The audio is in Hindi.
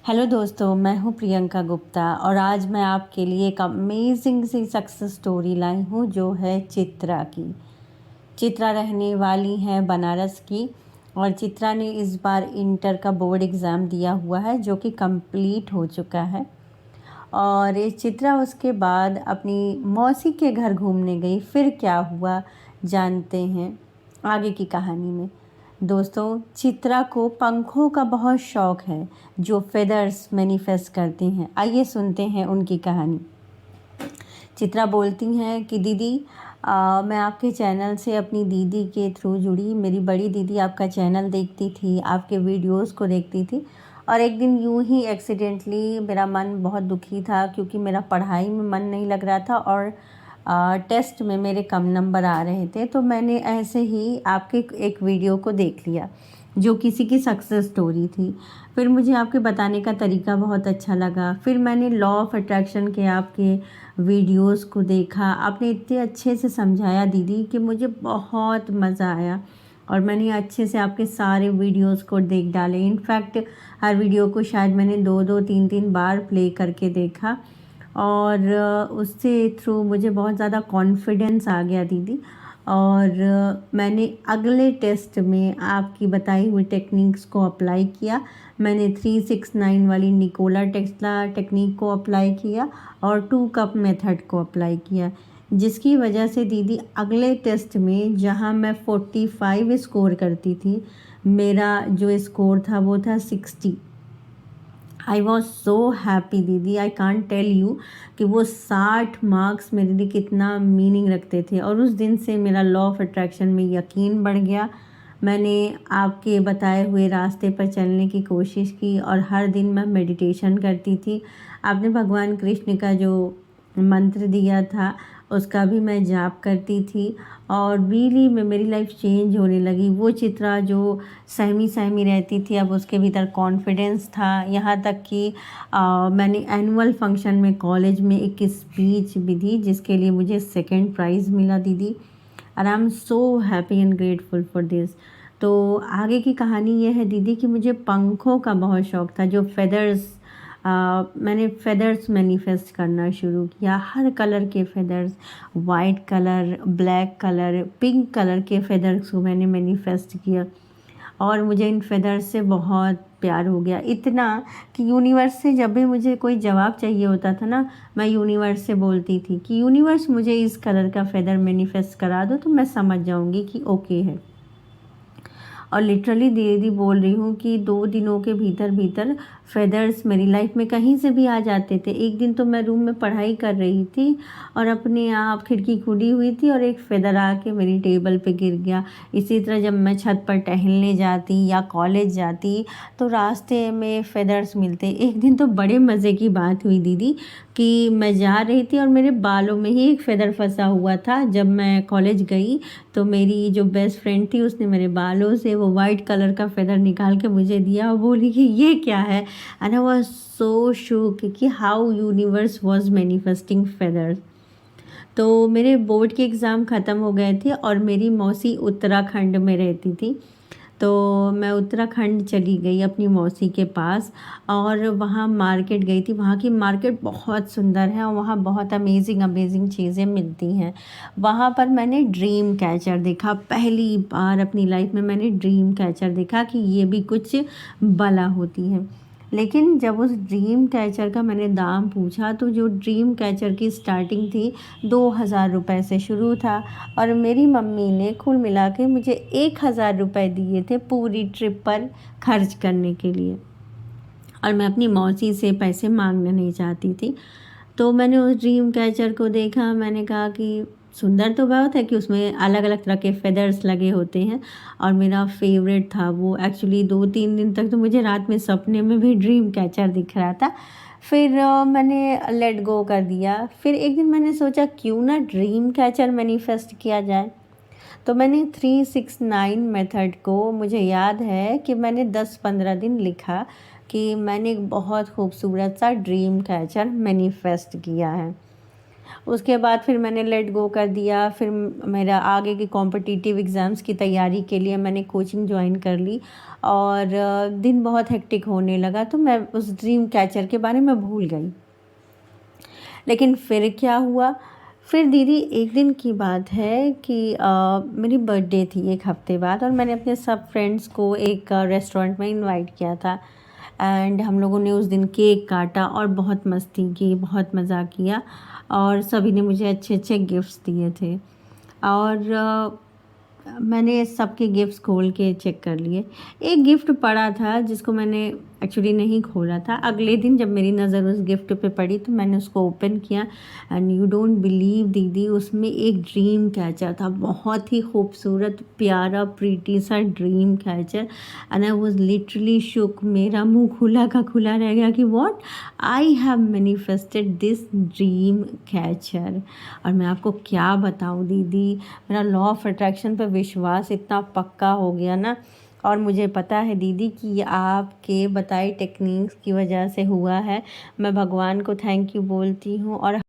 हेलो दोस्तों, मैं हूँ प्रियंका गुप्ता और आज मैं आपके लिए एक अमेजिंग सी सक्सेस स्टोरी लाई हूँ जो है चित्रा की। चित्रा रहने वाली है बनारस की और चित्रा ने इस बार इंटर का बोर्ड एग्ज़ाम दिया हुआ है जो कि कंप्लीट हो चुका है। और ये चित्रा उसके बाद अपनी मौसी के घर घूमने गई। फिर क्या हुआ जानते हैं आगे की कहानी में। दोस्तों, चित्रा को पंखों का बहुत शौक़ है जो फेदर्स मैनिफेस्ट करते हैं। आइए सुनते हैं उनकी कहानी। चित्रा बोलती हैं कि दीदी, मैं आपके चैनल से अपनी दीदी के थ्रू जुड़ी। मेरी बड़ी दीदी आपका चैनल देखती थी, आपके वीडियोस को देखती थी और एक दिन यूं ही एक्सीडेंटली मेरा मन बहुत दुखी था क्योंकि मेरा पढ़ाई में मन नहीं लग रहा था और टेस्ट में मेरे कम नंबर आ रहे थे। तो मैंने ऐसे ही आपके एक वीडियो को देख लिया जो किसी की सक्सेस स्टोरी थी। फिर मुझे आपके बताने का तरीका बहुत अच्छा लगा। फिर मैंने लॉ ऑफ अट्रैक्शन के आपके वीडियोस को देखा। आपने इतने अच्छे से समझाया दीदी कि मुझे बहुत मज़ा आया और मैंने अच्छे से आपके सारे वीडियोस को देख डाले। इनफैक्ट हर वीडियो को शायद मैंने 2-2 3-3 बार प्ले करके देखा और उससे थ्रू मुझे बहुत ज़्यादा कॉन्फिडेंस आ गया दीदी। और मैंने अगले टेस्ट में आपकी बताई हुई टेक्निक्स को अप्लाई किया। मैंने 369 वाली निकोला टेस्ला टेक्निक को अप्लाई किया और 2 कप मेथड को अप्लाई किया, जिसकी वजह से दीदी अगले टेस्ट में जहां मैं 45 स्कोर करती थी, मेरा जो स्कोर था वो था 60। आई वॉज सो हैप्पी दीदी, आई कांट टेल यू कि वो 60 मार्क्स मेरे लिए कितना मीनिंग रखते थे। और उस दिन से मेरा लॉ ऑफ अट्रैक्शन में यकीन बढ़ गया। मैंने आपके बताए हुए रास्ते पर चलने की कोशिश की और हर दिन मैं मेडिटेशन करती थी। आपने भगवान कृष्ण का जो मंत्र दिया था उसका भी मैं जाप करती थी और रियली में मेरी लाइफ चेंज होने लगी। वो चित्रा जो सहमी सहमी रहती थी, अब उसके भीतर कॉन्फिडेंस था। यहाँ तक कि मैंने एनुअल फंक्शन में कॉलेज में एक स्पीच भी दी जिसके लिए मुझे सेकंड प्राइज़ मिला दीदी। और I am so happy and grateful for this. तो आगे की कहानी ये है दीदी कि मुझे पंखों का बहुत शौक़ था, जो फेदर्स मैंने फेदर्स मैनिफेस्ट करना शुरू किया। हर कलर के feathers, white colour, black colour, pink colour के फेदर्स को मैंने मैनिफेस्ट किया और मुझे इन फेदर्स से बहुत प्यार हो गया। इतना कि यूनिवर्स से जब भी मुझे कोई जवाब चाहिए होता था ना, मैं यूनिवर्स से बोलती थी कि यूनिवर्स मुझे इस कलर का फेदर मैनिफेस्ट करा दो, तो मैं समझ जाऊंगी कि ओके है। और लिटरली दीदी बोल रही हूँ कि 2 दिनों के भीतर भीतर फेदर्स मेरी लाइफ में कहीं से भी आ जाते थे। एक दिन तो मैं रूम में पढ़ाई कर रही थी और अपने आप खिड़की खुली हुई थी और एक फेदर आके मेरी टेबल पे गिर गया। इसी तरह जब मैं छत पर टहलने जाती या कॉलेज जाती तो रास्ते में फेदर्स मिलते। एक दिन तो बड़े मज़े की बात हुई दीदी कि मैं जा रही थी और मेरे बालों में ही एक फेदर फंसा हुआ था। जब मैं कॉलेज गई तो मेरी जो बेस्ट फ्रेंड थी उसने मेरे बालों से वो वाइट कलर का फेदर निकाल के मुझे दिया और बोली कि ये क्या है। And I was so shocked कि how universe was manifesting feathers. तो मेरे बोर्ड के एग्ज़ाम ख़त्म हो गए थे और मेरी मौसी उत्तराखंड में रहती थी। तो मैं उत्तराखंड चली गई अपनी मौसी के पास और वहाँ मार्केट गई थी। वहाँ की मार्केट बहुत सुंदर है और वहाँ बहुत अमेजिंग अमेजिंग चीज़ें मिलती हैं। वहाँ पर मैंने ड्रीम कैचर देखा। पहली बार अपनी लाइफ में मैंने ड्रीम कैचर देखा कि ये भी कुछ बला होती है। लेकिन जब उस ड्रीम कैचर का मैंने दाम पूछा तो जो ड्रीम कैचर की स्टार्टिंग थी 2000 रुपये से शुरू था और मेरी मम्मी ने कुल मिला के मुझे 1000 रुपये दिए थे पूरी ट्रिप पर खर्च करने के लिए। और मैं अपनी मौसी से पैसे मांगना नहीं चाहती थी। तो मैंने उस ड्रीम कैचर को देखा। मैंने कहा कि सुंदर तो बहुत है कि उसमें अलग अलग तरह के फेदर्स लगे होते हैं और मेरा फेवरेट था वो। एक्चुअली 2-3 दिन तक तो मुझे रात में सपने में भी ड्रीम कैचर दिख रहा था। फिर मैंने लेट गो कर दिया। फिर एक दिन मैंने सोचा क्यों ना ड्रीम कैचर मैनिफेस्ट किया जाए। तो मैंने 369 मेथड को, मुझे याद है कि मैंने 10-15 दिन लिखा कि मैंने एक बहुत खूबसूरत सा ड्रीम कैचर मैनिफेस्ट किया है। उसके बाद फिर मैंने लेट गो कर दिया। फिर मेरा आगे की कॉम्पिटिटिव एग्ज़ाम्स की तैयारी के लिए मैंने कोचिंग ज्वाइन कर ली और दिन बहुत हेक्टिक होने लगा, तो मैं उस ड्रीम कैचर के बारे में भूल गई। लेकिन फिर क्या हुआ, फिर दीदी एक दिन की बात है कि मेरी बर्थडे थी एक हफ़्ते बाद, और मैंने अपने सब फ्रेंड्स को एक रेस्टोरेंट में इनवाइट किया था। एंड हम लोगों ने उस दिन केक काटा और बहुत मस्ती की, बहुत मज़ा किया, और सभी ने मुझे अच्छे अच्छे गिफ्ट्स दिए थे। और मैंने सबके गिफ्ट्स खोल के चेक कर लिए। एक गिफ्ट पड़ा था जिसको मैंने एक्चुअली नहीं खोला था। अगले दिन जब मेरी नज़र उस गिफ्ट पे पड़ी तो मैंने उसको ओपन किया, एंड यू डोंट बिलीव दीदी, उसमें एक ड्रीम कैचर था, बहुत ही खूबसूरत प्यारा प्रीटी सा dream catcher. And I was literally shook, मेरा मुंह खुला का खुला रह गया कि what, I have manifested this dream catcher. और मैं आपको क्या बताऊँ दीदी, मेरा लॉ ऑफ अट्रैक्शन पे विश्वास इतना पक्का हो गया ना। और मुझे पता है दीदी कि ये आपके बताई टेक्निक्स की वजह से हुआ है। मैं भगवान को थैंक यू बोलती हूँ, और